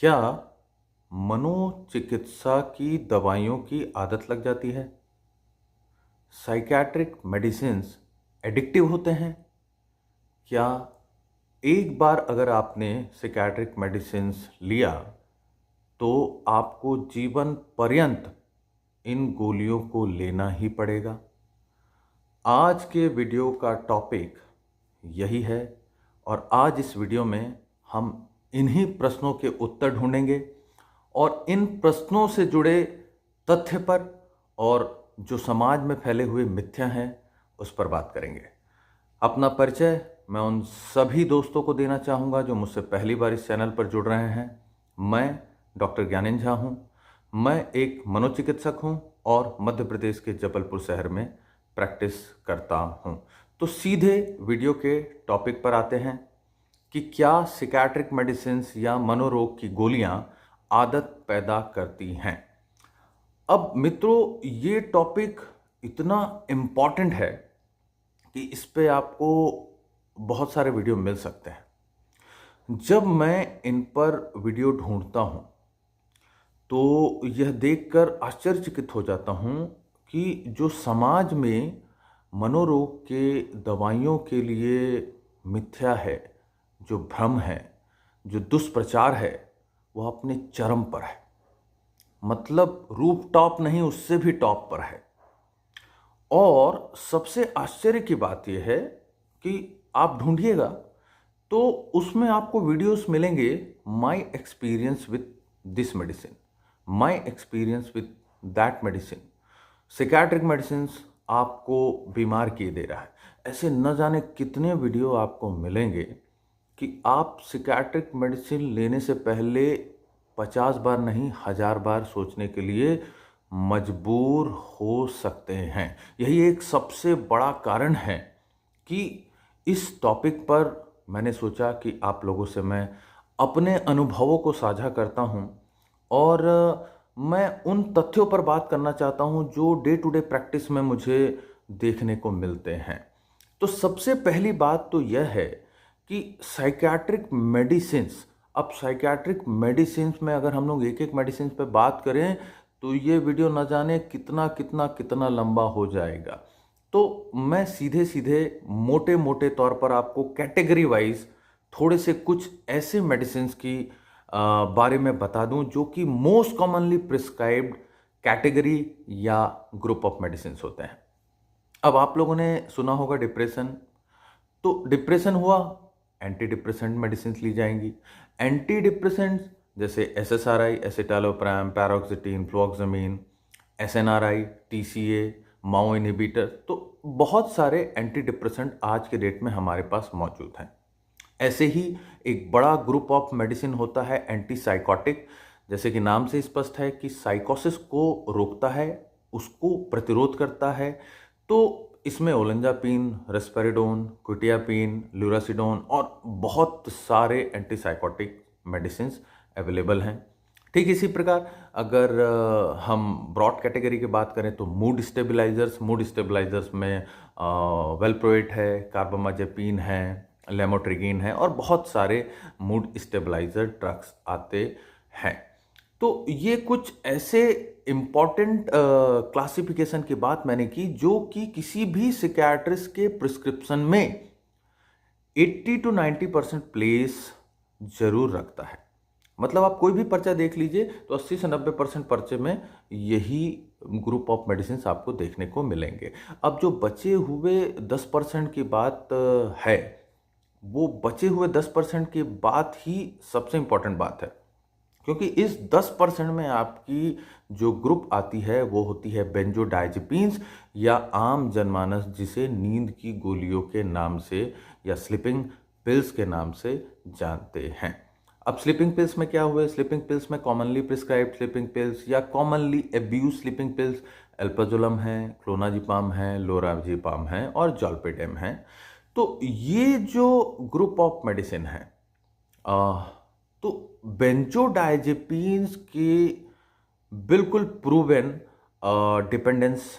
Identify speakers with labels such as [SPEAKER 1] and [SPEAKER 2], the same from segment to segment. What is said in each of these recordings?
[SPEAKER 1] क्या मनोचिकित्सा की दवाइयों की आदत लग जाती है? साइकियाट्रिक मेडिसिन्स एडिक्टिव होते हैं? क्या एक बार अगर आपने साइकियाट्रिक मेडिसिन्स लिया तो आपको जीवन पर्यंत इन गोलियों को लेना ही पड़ेगा? आज के वीडियो का टॉपिक यही है और आज इस वीडियो में हम इन्हीं प्रश्नों के उत्तर ढूंढेंगे और इन प्रश्नों से जुड़े तथ्य पर और जो समाज में फैले हुए मिथ्या हैं उस पर बात करेंगे। अपना परिचय मैं उन सभी दोस्तों को देना चाहूँगा जो मुझसे पहली बार इस चैनल पर जुड़ रहे हैं। मैं डॉक्टर ज्ञानेंद्र झा हूँ। मैं एक मनोचिकित्सक हूँ और मध्य प्रदेश के जबलपुर शहर में प्रैक्टिस करता हूँ। तो सीधे वीडियो के टॉपिक पर आते हैं कि क्या साइकियाट्रिक मेडिसिन्स या मनोरोग की गोलियां आदत पैदा करती हैं। अब मित्रों, ये टॉपिक इतना इम्पॉर्टेंट है कि इस पे आपको बहुत सारे वीडियो मिल सकते हैं। जब मैं इन पर वीडियो ढूंढता हूँ तो यह देखकर आश्चर्यचकित हो जाता हूँ कि जो समाज में मनोरोग के दवाइयों के लिए मिथ्या है, जो भ्रम है, जो दुष्प्रचार है, वह अपने चरम पर है। मतलब रूफ टॉप नहीं, उससे भी टॉप पर है। और सबसे आश्चर्य की बात यह है कि आप ढूंढिएगा तो उसमें आपको वीडियोस मिलेंगे my experience with this medicine, my experience with that medicine. Psychiatric medicines आपको बीमार किए दे रहा है। ऐसे न जाने कितने वीडियो आपको मिलेंगे कि आप साइकियाट्रिक मेडिसिन लेने से पहले 50 बार नहीं 1000 बार सोचने के लिए मजबूर हो सकते हैं। यही एक सबसे बड़ा कारण है कि इस टॉपिक पर मैंने सोचा कि आप लोगों से मैं अपने अनुभवों को साझा करता हूं और मैं उन तथ्यों पर बात करना चाहता हूं जो डे टू डे प्रैक्टिस में मुझे देखने को मिलते हैं। तो सबसे पहली बात तो यह है कि साइकियाट्रिक मेडिसिन्स, अब साइकियाट्रिक मेडिसिन्स में अगर हम लोग एक एक मेडिसिन पे बात करें तो ये वीडियो न जाने कितना कितना कितना लंबा हो जाएगा। तो मैं सीधे सीधे मोटे मोटे तौर पर आपको कैटेगरी वाइज थोड़े से कुछ ऐसे मेडिसिन्स की बारे में बता दूं जो कि मोस्ट कॉमनली प्रिस्क्राइब्ड कैटेगरी या ग्रुप ऑफ मेडिसिन्स होते हैं। अब आप लोगों ने सुना होगा डिप्रेशन, तो डिप्रेशन हुआ, एंटी डिप्रेसेंट मेडिसिन ली जाएंगी। एंटी डिप्रेसेंट जैसे एसएसआरआई, एसिटालोप्राम, पैरोक्सिटीन, फ्लोक्सामिन, एसएनआरआई, टीसीए, माओ इनहिबिटर, तो बहुत सारे एंटी डिप्रेसेंट आज के डेट में हमारे पास मौजूद हैं। ऐसे ही एक बड़ा ग्रुप ऑफ मेडिसिन होता है एंटी साइकोटिक, जैसे कि नाम से स्पष्ट है कि साइकोसिस को रोकता है, उसको प्रतिरोध करता है। तो इसमें ओलेंजापिन, रेस्पेरिडोन, क्विटियापिन, ल्यूरासिडोन और बहुत सारे एंटीसाइकोटिक मेडिसिन्स अवेलेबल हैं। ठीक इसी प्रकार अगर हम ब्रॉड कैटेगरी की बात करें तो मूड स्टेबलाइजर्स में वेलप्रोएट है, कार्बामाजेपिन है, लेमोट्रिगिन है और बहुत सारे मूड स्टेबलाइजर ड्रग्स आते हैं। तो ये कुछ ऐसे इम्पॉर्टेंट क्लासिफिकेशन की बात मैंने की जो कि किसी भी साइकियाट्रिस्ट के प्रिस्क्रिप्शन में 80 to 90% प्लेस जरूर रखता है। मतलब आप कोई भी पर्चा देख लीजिए तो 80 से 90% पर्चे में यही ग्रुप ऑफ मेडिसिन आपको देखने को मिलेंगे। अब जो बचे हुए 10% की बात है, वो बचे हुए 10% की बात ही सबसे इंपॉर्टेंट बात है, क्योंकि इस 10% में आपकी जो ग्रुप आती है वो होती है बेंजोडाइजेपिन्स या आम जनमानस जिसे नींद की गोलियों के नाम से या स्लीपिंग पिल्स के नाम से जानते हैं। अब स्लीपिंग पिल्स में क्या हुआ? स्लीपिंग पिल्स में कॉमनली प्रिस्क्राइब्ड स्लीपिंग पिल्स या कॉमनली एब्यूज स्लीपिंग पिल्स एल्पाजोलम है, क्लोनाजिपाम है, लोराजिपाम है और जॉल्पेडेम है। तो ये जो ग्रुप ऑफ मेडिसिन है, तो बेंजोडाइजेपिन्स की बिल्कुल प्रूवन डिपेंडेंस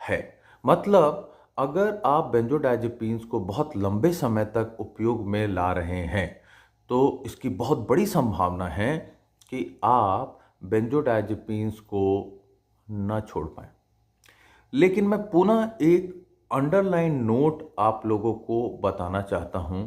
[SPEAKER 1] है। मतलब अगर आप बेंजोडाइजेपिन्स को बहुत लंबे समय तक उपयोग में ला रहे हैं तो इसकी बहुत बड़ी संभावना है कि आप बेंजोडाइजेपिन्स को ना छोड़ पाएं। लेकिन मैं पुनः एक अंडरलाइन नोट आप लोगों को बताना चाहता हूं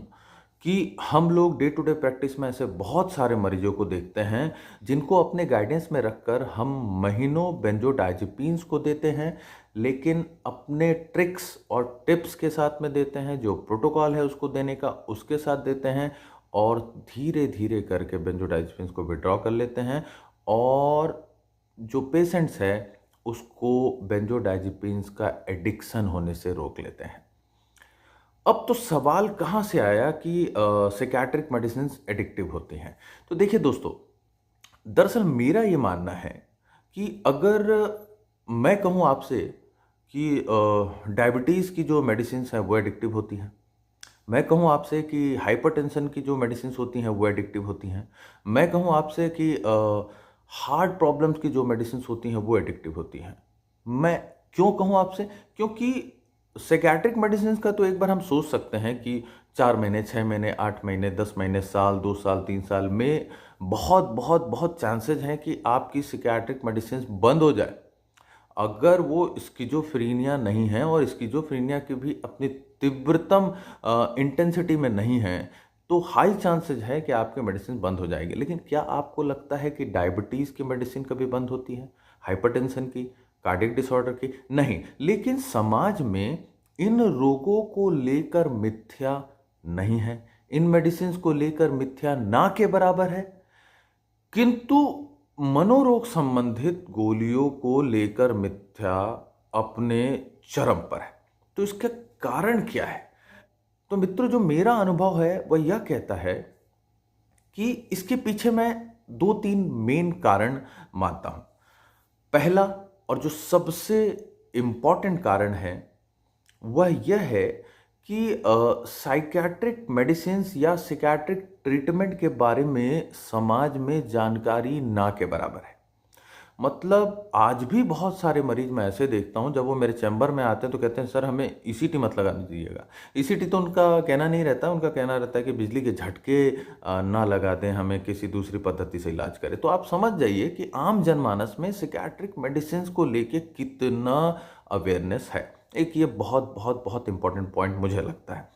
[SPEAKER 1] कि हम लोग डे टू डे प्रैक्टिस में ऐसे बहुत सारे मरीजों को देखते हैं जिनको अपने गाइडेंस में रखकर हम महीनों बेंजोडाइजेपिन्स को देते हैं, लेकिन अपने ट्रिक्स और टिप्स के साथ में देते हैं, जो प्रोटोकॉल है उसको देने का उसके साथ देते हैं, और धीरे धीरे करके बेंजोडाइजेपिन्स को विड्रॉ कर लेते हैं और जो पेशेंट्स है उसको बेंजोडाइजेपिन्स का एडिक्शन होने से रोक लेते हैं। अब तो सवाल कहाँ से आया कि साइकियाट्रिक मेडिसिन एडिक्टिव होती हैं। तो देखिए दोस्तों, दरअसल मेरा ये मानना है कि अगर मैं कहूँ आपसे कि डायबिटीज़ की जो मेडिसिन हैं वो एडिक्टिव होती हैं, मैं कहूँ आपसे कि हाइपरटेंशन की जो मेडिसिन होती हैं वो एडिक्टिव होती हैं, मैं कहूँ आपसे कि हार्ट प्रॉब्लम्स की जो मेडिसिन होती हैं वो एडिक्टिव होती हैं, मैं क्यों कहूँ आपसे? क्योंकि साइकियाट्रिक मेडिसिन का तो एक बार हम सोच सकते हैं कि 4 महीने, 6 महीने, 8 महीने, 10 महीने, साल, 2 साल, 3 साल में बहुत बहुत बहुत चांसेज हैं कि आपकी साइकियाट्रिक मेडिसिन बंद हो जाए। अगर वो स्किज़ोफ्रेनिया नहीं है और स्किज़ोफ्रेनिया की भी अपनी तीव्रतम इंटेंसिटी में नहीं है, तो हाई चांसेज है कि आपकी मेडिसिन बंद हो जाएगी। लेकिन क्या आपको लगता है कि डायबिटीज़ की मेडिसिन कभी बंद होती है? हाइपरटेंशन की, कार्डियक डिसऑर्डर की? नहीं। लेकिन समाज में इन रोगों को लेकर मिथ्या नहीं है, इन मेडिसिन को लेकर मिथ्या ना के बराबर है, किंतु मनोरोग संबंधित गोलियों को लेकर मिथ्या अपने चरम पर है। तो इसका कारण क्या है? तो मित्रों, जो मेरा अनुभव है वह यह कहता है कि इसके पीछे मैं 2-3 मेन कारण मानता हूं। पहला और जो सबसे इंपॉर्टेंट कारण है वह यह है कि साइकियाट्रिक मेडिसिन या साइकियाट्रिक ट्रीटमेंट के बारे में समाज में जानकारी ना के बराबर है। मतलब आज भी बहुत सारे मरीज मैं ऐसे देखता हूं, जब वो मेरे चैम्बर में आते हैं तो कहते हैं सर हमें ईसीटी मत लगाने दीजिएगा। ईसीटी तो उनका कहना नहीं रहता, उनका कहना रहता है कि बिजली के झटके ना लगा दें, हमें किसी दूसरी पद्धति से इलाज करें। तो आप समझ जाइए कि आम जनमानस में साइकियाट्रिक मेडिसिन को लेके कितना अवेयरनेस है। एक ये बहुत बहुत बहुत इंपॉर्टेंट पॉइंट मुझे लगता है।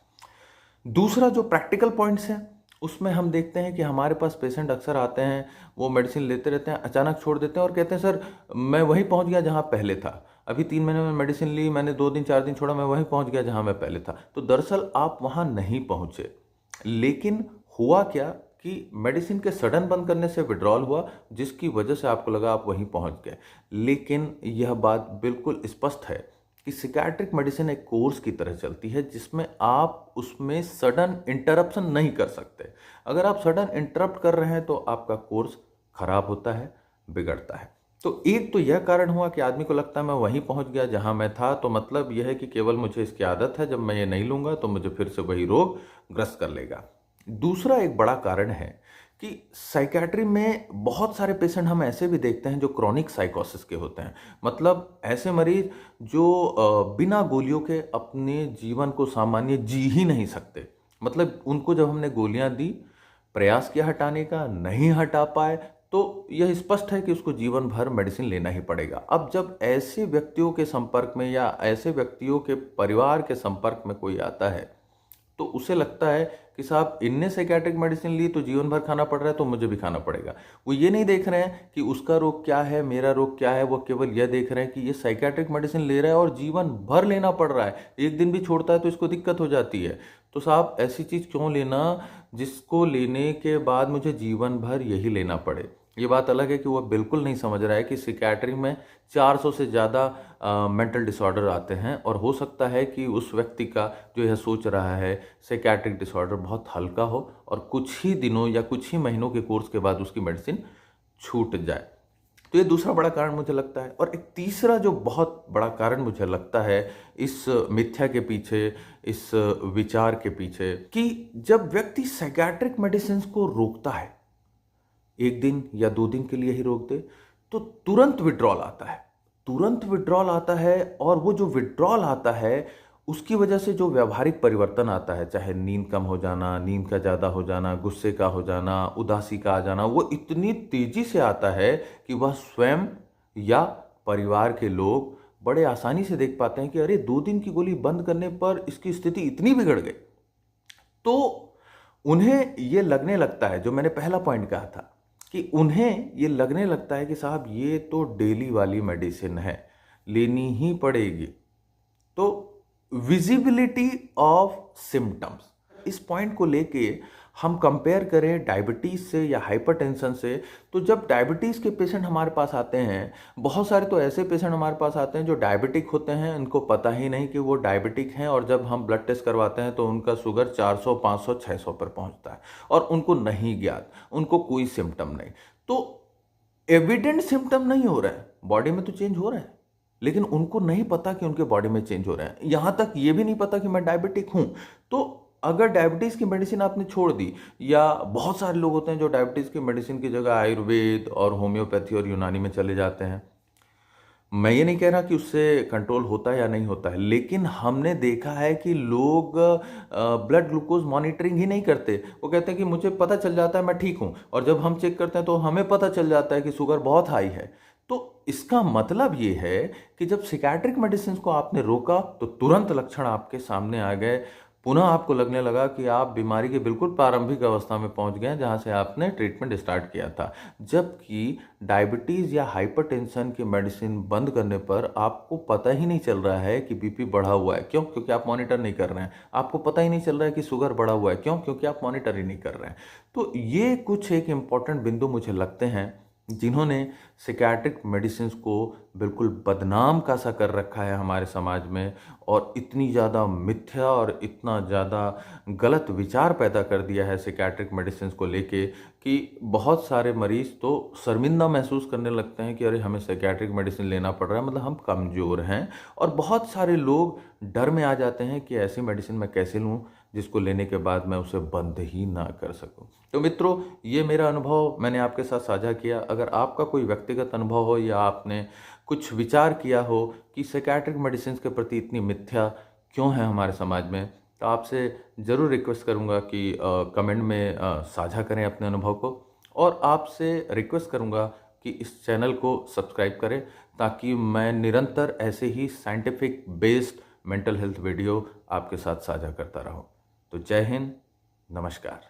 [SPEAKER 1] दूसरा जो प्रैक्टिकल पॉइंट्स हैं उसमें हम देखते हैं कि हमारे पास पेशेंट अक्सर आते हैं, वो मेडिसिन लेते रहते हैं, अचानक छोड़ देते हैं और कहते हैं सर मैं वहीं पहुंच गया जहां पहले था, अभी 3 महीने में मेडिसिन ली, मैंने 2 दिन 4 दिन छोड़ा, मैं वहीं पहुंच गया जहां मैं पहले था। तो दरअसल आप वहां नहीं पहुंचे, लेकिन हुआ क्या कि मेडिसिन के सडन बंद करने से विड्रॉल हुआ, जिसकी वजह से आपको लगा आप वहीं पहुंच गए। लेकिन यह बात बिल्कुल स्पष्ट है कि साइकियाट्रिक मेडिसिन एक कोर्स की तरह चलती है जिसमें आप उसमें सडन इंटरप्शन नहीं कर सकते। अगर आप सडन इंटरप्ट कर रहे हैं तो आपका कोर्स खराब होता है, बिगड़ता है। तो एक तो यह कारण हुआ कि आदमी को लगता है मैं वहीं पहुंच गया जहां मैं था, तो मतलब यह है कि केवल मुझे इसकी आदत है, जब मैं ये नहीं लूंगा तो मुझे फिर से वही रोग ग्रस्त कर लेगा। दूसरा एक बड़ा कारण है कि साइकियाट्री में बहुत सारे पेशेंट हम ऐसे भी देखते हैं जो क्रॉनिक साइकोसिस के होते हैं। मतलब ऐसे मरीज जो बिना गोलियों के अपने जीवन को सामान्य जी ही नहीं सकते। मतलब उनको जब हमने गोलियां दी, प्रयास किया हटाने का, नहीं हटा पाए, तो यह स्पष्ट है कि उसको जीवन भर मेडिसिन लेना ही पड़ेगा। अब जब ऐसे व्यक्तियों के संपर्क में या ऐसे व्यक्तियों के परिवार के संपर्क में कोई आता है तो उसे लगता है कि साहब इनने साइकियाट्रिक मेडिसिन ली तो जीवन भर खाना पड़ रहा है, तो मुझे भी खाना पड़ेगा। वो ये नहीं देख रहे हैं कि उसका रोग क्या है, मेरा रोग क्या है, वो केवल यह देख रहे हैं कि ये साइकियाट्रिक मेडिसिन ले रहा है और जीवन भर लेना पड़ रहा है, एक दिन भी छोड़ता है तो इसको दिक्कत हो जाती है। तो साहब ऐसी चीज़ क्यों लेना जिसको लेने के बाद मुझे जीवन भर यही लेना पड़े। ये बात अलग है कि वह बिल्कुल नहीं समझ रहा है कि साइकियाट्री में 400 से ज़्यादा मेंटल डिसऑर्डर आते हैं और हो सकता है कि उस व्यक्ति का जो यह सोच रहा है साइकियाट्रिक डिसऑर्डर बहुत हल्का हो और कुछ ही दिनों या कुछ ही महीनों के कोर्स के बाद उसकी मेडिसिन छूट जाए। तो ये दूसरा बड़ा कारण मुझे लगता है। और एक तीसरा जो बहुत बड़ा कारण मुझे लगता है इस मिथ्या के पीछे, इस विचार के पीछे, कि जब व्यक्ति साइकियाट्रिक मेडिसिन को रोकता है, 1 दिन या 2 दिन के लिए ही रोक दे, तो तुरंत विड्रॉल आता है, तुरंत विड्रॉल आता है। और वो जो विड्रॉल आता है उसकी वजह से जो व्यावहारिक परिवर्तन आता है, चाहे नींद कम हो जाना, नींद का ज़्यादा हो जाना, गुस्से का हो जाना, उदासी का आ जाना, वो इतनी तेज़ी से आता है कि वह स्वयं या परिवार के लोग बड़े आसानी से देख पाते हैं कि अरे 2 दिन की गोली बंद करने पर इसकी स्थिति इतनी बिगड़ गई। तो उन्हें ये लगने लगता है, जो मैंने पहला पॉइंट कहा था, कि उन्हें ये लगने लगता है कि साहब ये तो डेली वाली मेडिसिन है, लेनी ही पड़ेगी। तो विजिबिलिटी ऑफ सिम्टम्स, इस पॉइंट को लेके हम कंपेयर करें डायबिटीज़ से या हाइपरटेंशन से, तो जब डायबिटीज़ के पेशेंट हमारे पास आते हैं, बहुत सारे तो ऐसे पेशेंट हमारे पास आते हैं जो डायबिटिक होते हैं, उनको पता ही नहीं कि वो डायबिटिक हैं, और जब हम ब्लड टेस्ट करवाते हैं तो उनका शुगर 400, 500, 600 पर पहुंचता है और उनको नहीं ज्ञात, उनको कोई सिम्टम नहीं। तो एविडेंट सिम्टम नहीं हो रहा है, बॉडी में तो चेंज हो रहा है, लेकिन उनको नहीं पता कि उनके बॉडी में चेंज हो रहा है। यहां तक ये भी नहीं पता कि मैं डायबिटिक हूं। तो अगर डायबिटीज की मेडिसिन आपने छोड़ दी, या बहुत सारे लोग होते हैं जो डायबिटीज की मेडिसिन की जगह आयुर्वेद और होम्योपैथी और यूनानी में चले जाते हैं। मैं ये नहीं कह रहा कि उससे कंट्रोल होता है या नहीं होता है, लेकिन हमने देखा है कि लोग ब्लड ग्लूकोज मॉनिटरिंग ही नहीं करते। वो कहते हैं कि मुझे पता चल जाता है मैं ठीक हूं, और जब हम चेक करते हैं तो हमें पता चल जाता है कि शुगर बहुत हाई है। तो इसका मतलब ये है कि जब साइकियाट्रिक मेडिसिन को आपने रोका तो तुरंत लक्षण आपके सामने आ गए, पुनः आपको लगने लगा कि आप बीमारी के बिल्कुल प्रारंभिक अवस्था में पहुंच गए जहां से आपने ट्रीटमेंट स्टार्ट किया था। जबकि डायबिटीज़ या हाइपरटेंशन की मेडिसिन बंद करने पर आपको पता ही नहीं चल रहा है कि बीपी बढ़ा हुआ है। क्यों? क्योंकि आप मॉनिटर नहीं कर रहे हैं। आपको पता ही नहीं चल रहा है कि शुगर बढ़ा हुआ है। क्यों? क्योंकि आप मॉनिटर ही नहीं कर रहे हैं। तो ये कुछ एक इम्पॉर्टेंट बिंदु मुझे लगते हैं जिन्होंने साइकियाट्रिक मेडिसिन्स को बिल्कुल बदनाम का सा कर रखा है हमारे समाज में, और इतनी ज़्यादा मिथ्या और इतना ज़्यादा गलत विचार पैदा कर दिया है साइकियाट्रिक मेडिसिन्स को लेके कि बहुत सारे मरीज़ तो शर्मिंदा महसूस करने लगते हैं कि अरे हमें साइकियाट्रिक मेडिसिन लेना पड़ रहा है, मतलब हम कमज़ोर हैं। और बहुत सारे लोग डर में आ जाते हैं कि ऐसी मेडिसिन मैं कैसे लूँ जिसको लेने के बाद मैं उसे बंद ही ना कर सकूं। तो मित्रों, ये मेरा अनुभव मैंने आपके साथ साझा किया। अगर आपका कोई व्यक्तिगत अनुभव हो या आपने कुछ विचार किया हो कि साइकियाट्रिक मेडिसिन के प्रति इतनी मिथ्या क्यों है हमारे समाज में, तो आपसे ज़रूर रिक्वेस्ट करूंगा कि कमेंट में साझा करें अपने अनुभव को, और आपसे रिक्वेस्ट करूंगा कि इस चैनल को सब्सक्राइब करें ताकि मैं निरंतर ऐसे ही scientific based mental health video आपके साथ साझा करता रहूं। तो जय हिंद, नमस्कार।